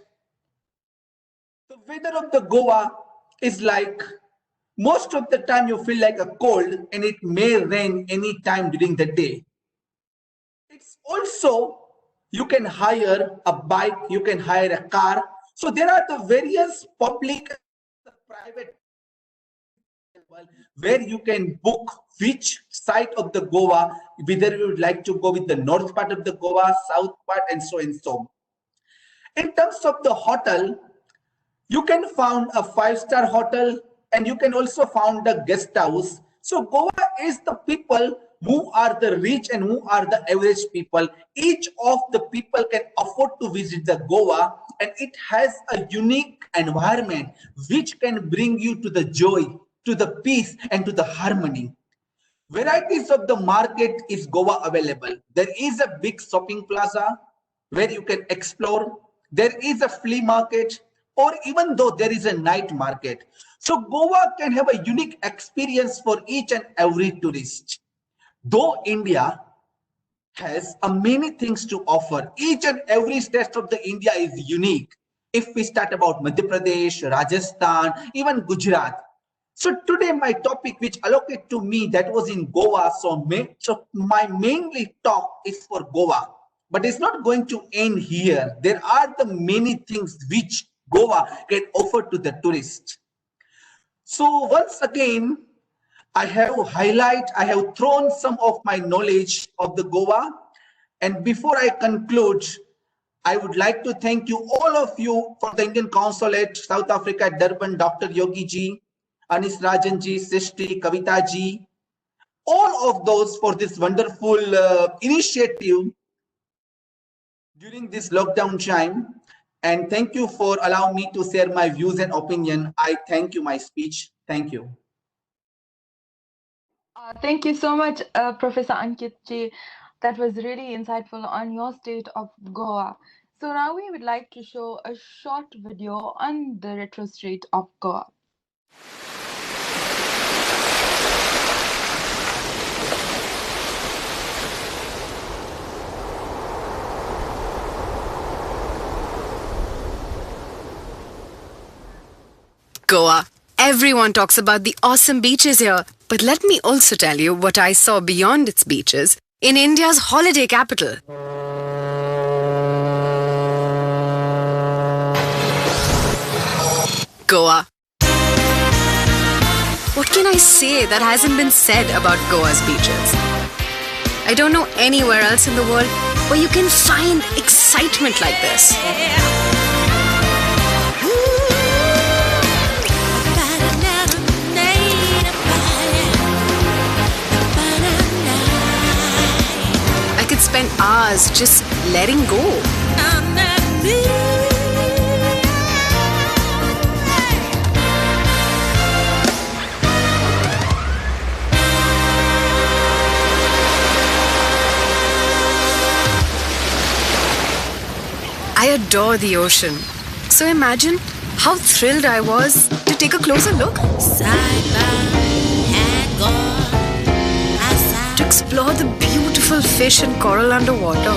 The weather of the Goa is like most of the time you feel like a cold and it may rain any time during the day. It's also, you can hire a bike, you can hire a car. So there are the various public, private, where you can book which side of the Goa, whether you would like to go with the north part of the Goa, south part, and so and so. In terms of the hotel, you can find a 5-star hotel and you can also find a guest house. So Goa is the people who are the rich and who are the average people. Each of the people can afford to visit the Goa, and it has a unique environment which can bring you to the joy, to the peace, and to the harmony. Varieties of the market is Goa available. There is a big shopping plaza where you can explore. There is a flea market, or even though there is a night market. So Goa can have a unique experience for each and every tourist. Though India has many things to offer, each and every state of the India is unique. If we start about Madhya Pradesh, Rajasthan, even Gujarat. So today my topic which allocated to me, that was in Goa. So my mainly talk is for Goa, but it's not going to end here. There are the many things which Goa can offer to the tourists. So once again, I have thrown some of my knowledge of the Goa. And before I conclude, I would like to thank you, all of you, for the Indian Consulate, South Africa, Durban, Dr. Yogi ji, Anis Rajan ji, Srishti, Kavita ji, all of those for this wonderful initiative during this lockdown time. And thank you for allowing me to share my views and opinion. I thank you my speech. Thank you. Thank you so much, Professor Ankit ji. That was really insightful on your state of Goa. So now we would like to show a short video on the retro state of Goa. Goa. Everyone talks about the awesome beaches here. But let me also tell you what I saw beyond its beaches in India's holiday capital. Goa. What can I say that hasn't been said about Goa's beaches? I don't know anywhere else in the world where you can find excitement like this. I could spend hours just letting go. adore the ocean. So imagine how thrilled I was to take a closer look. To explore the beautiful fish and coral underwater.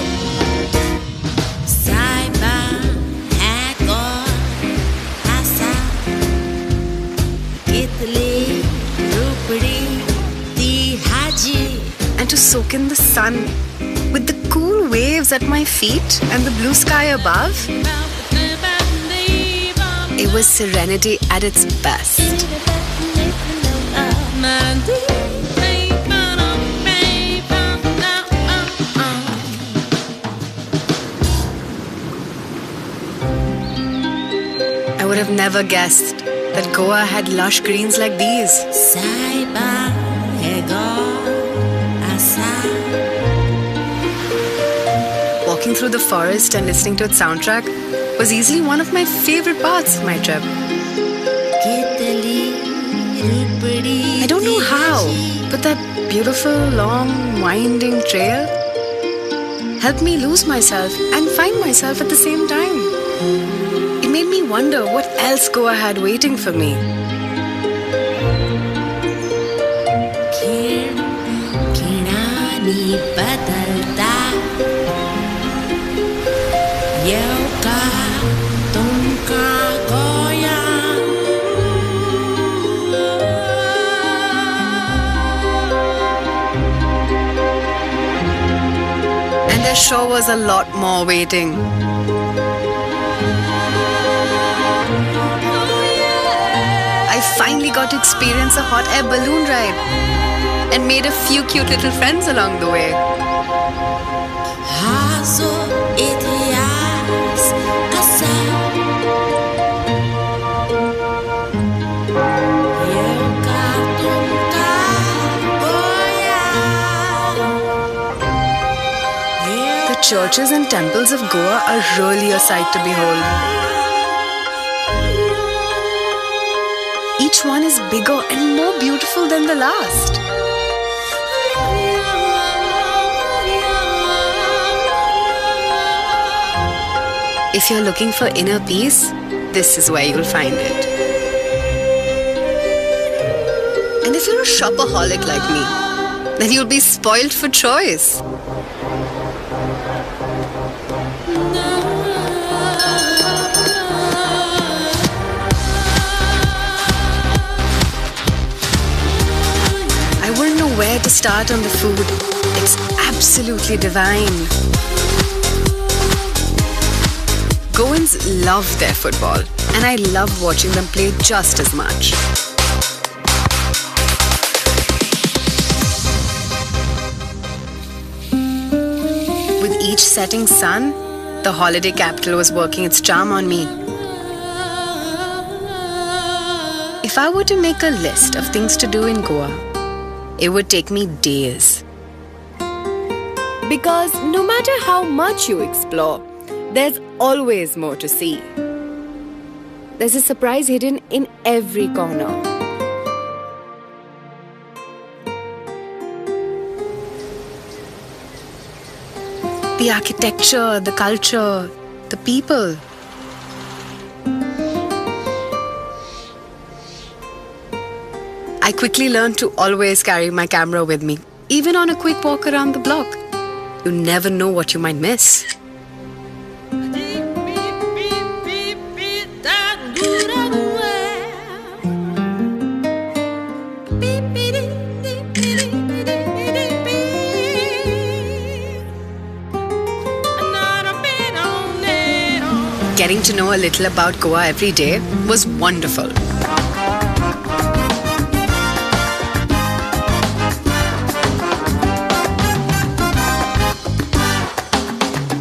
And to soak in the sun with the cool waves at my feet and the blue sky above. It was serenity at its best. I would have never guessed that Goa had lush greens like these. Walking through the forest and listening to its soundtrack was easily one of my favorite parts of my trip. I don't know how, but that beautiful, long, winding trail helped me lose myself and find myself at the same time. It made me wonder what else Goa had waiting for me. And there sure was a lot more waiting. I finally got to experience a hot air balloon ride and made a few cute little friends along the way. The churches and temples of Goa are really a sight to behold. Each one is bigger and more beautiful than the last. If you're looking for inner peace, this is where you'll find it. And if you're a shopaholic like me, then you'll be spoiled for choice. I wouldn't know where to start on the food. It's absolutely divine. Goans love their football, and I love watching them play just as much. With each setting sun, the holiday capital was working its charm on me. If I were to make a list of things to do in Goa, it would take me days. Because no matter how much you explore, there's always more to see. There's a surprise hidden in every corner. The architecture, the culture, the people. I quickly learned to always carry my camera with me, even on a quick walk around the block. You never know what you might miss. Getting to know a little about Goa every day was wonderful.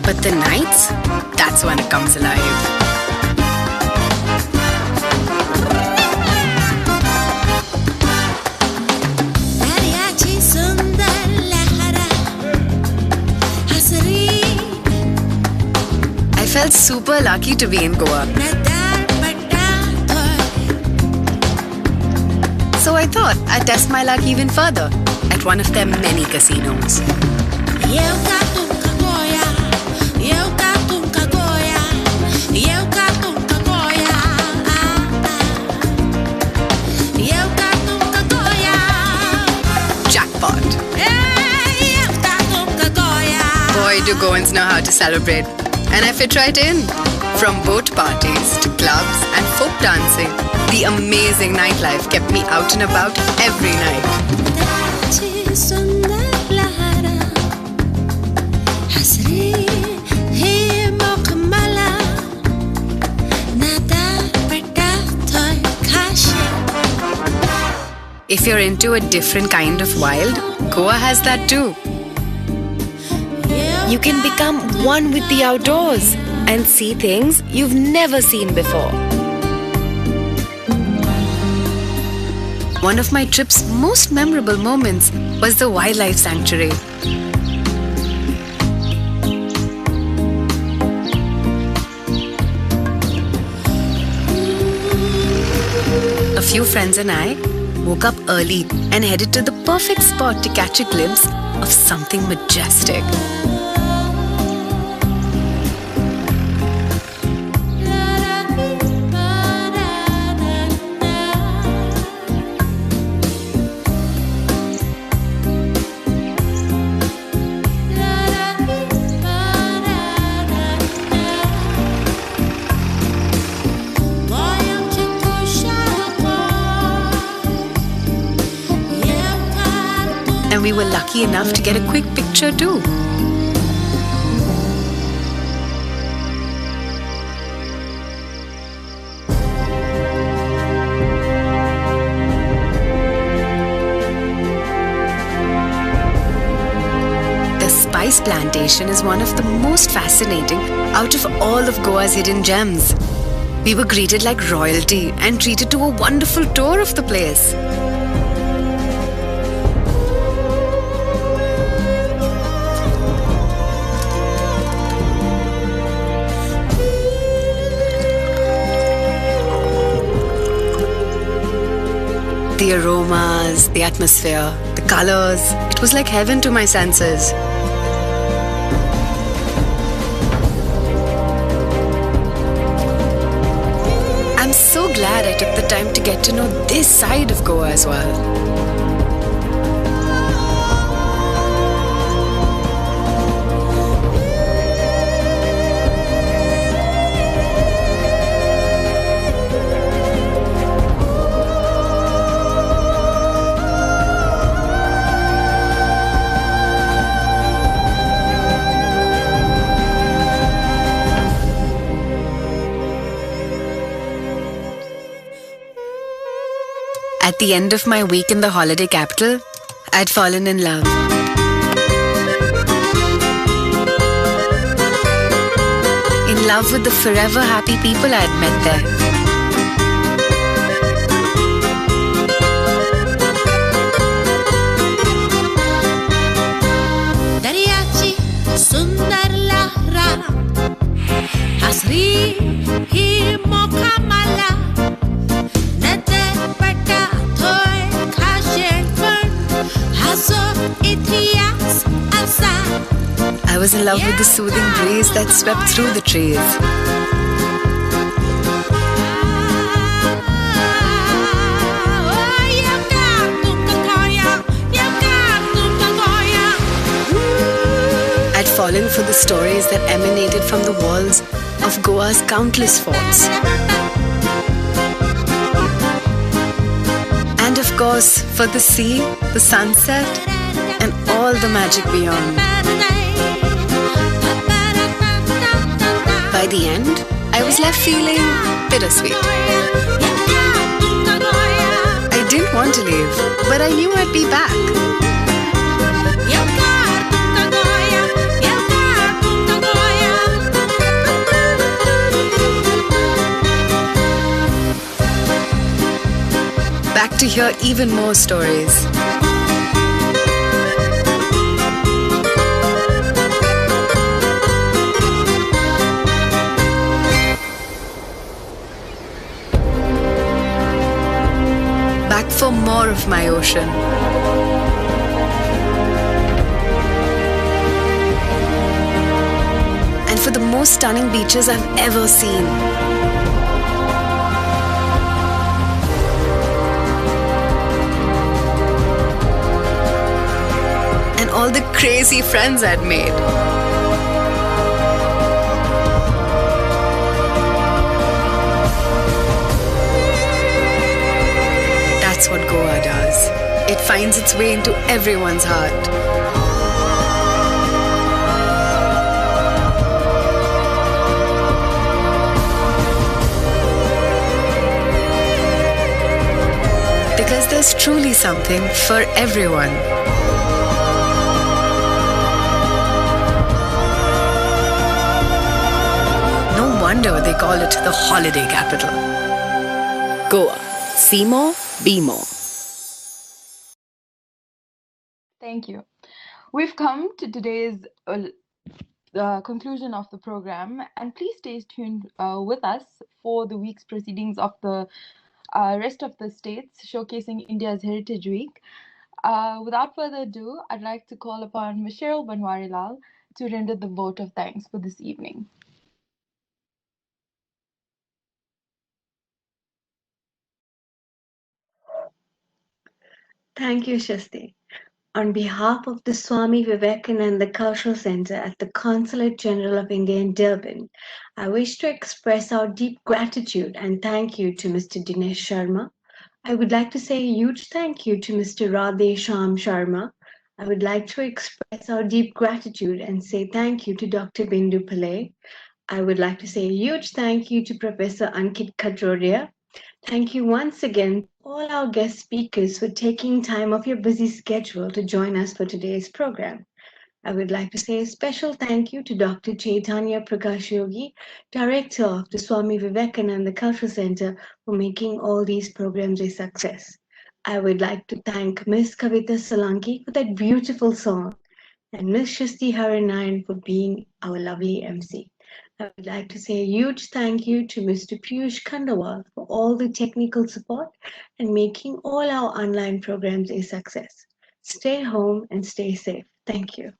But the nights, that's when it comes alive. I felt super lucky to be in Goa. So I thought I'd test my luck even further at one of their many casinos. Boy, do Goans know how to celebrate. And I fit right in. From boat parties to clubs and folk dancing, the amazing nightlife kept me out and about every night. If you're into a different kind of wild, Goa has that too. You can become one with the outdoors and see things you've never seen before. One of my trip's most memorable moments was the wildlife sanctuary. A few friends and I woke up early and headed to the perfect spot to catch a glimpse of something majestic. And we were lucky enough to get a quick picture too. The spice plantation is one of the most fascinating out of all of Goa's hidden gems. We were greeted like royalty and treated to a wonderful tour of the place. The aromas, the atmosphere, the colors, it was like heaven to my senses. I'm so glad I took the time to get to know this side of Goa as well. At the end of my week in the holiday capital, I'd fallen in love. In love with the forever happy people I'd met there. दरियाची सुंदर लहरा हसरी ही मोखा मला I was in love with the soothing breeze that swept through the trees. I'd fallen for the stories that emanated from the walls of Goa's countless forts. And of course, for the sea, the sunset, and all the magic beyond. By the end, I was left feeling bittersweet. I didn't want to leave, but I knew I'd be back. Back to hear even more stories. Back for more of my ocean. And for the most stunning beaches I've ever seen. And all the crazy friends I'd made. That's what Goa does. It finds its way into everyone's heart. Because there's truly something for everyone. No wonder they call it the holiday capital. Goa. See more, be more. Thank you. We've come to today's conclusion of the program, and please stay tuned with us for the week's proceedings of the rest of the states showcasing India's Heritage Week. Without further ado, I'd like to call upon Ms. Cheryl Banwarilal to render the vote of thanks for this evening. Thank you, Shasti. On behalf of the Swami Vivekananda Cultural Center at the Consulate General of India in Durban, I wish to express our deep gratitude and thank you to Mr. Dinesh Sharma. I would like to say a huge thank you to Mr. Radhe Shyam Sharma. I would like to express our deep gratitude and say thank you to Dr. Bindu Pillai. I would like to say a huge thank you to Professor Ankit Khajoria. Thank you once again, all our guest speakers, for taking time off your busy schedule to join us for today's program. I would like to say a special thank you to Dr. Chaitanya Prakash Yogi, Director of the Swami Vivekananda Cultural Center, for making all these programs a success. I would like to thank Ms. Kavita Solanki for that beautiful song, and Ms. Shasti Haranayan for being our lovely MC. I would like to say a huge thank you to Mr. Piyush Khandawal for all the technical support and making all our online programs a success. Stay home and stay safe. Thank you.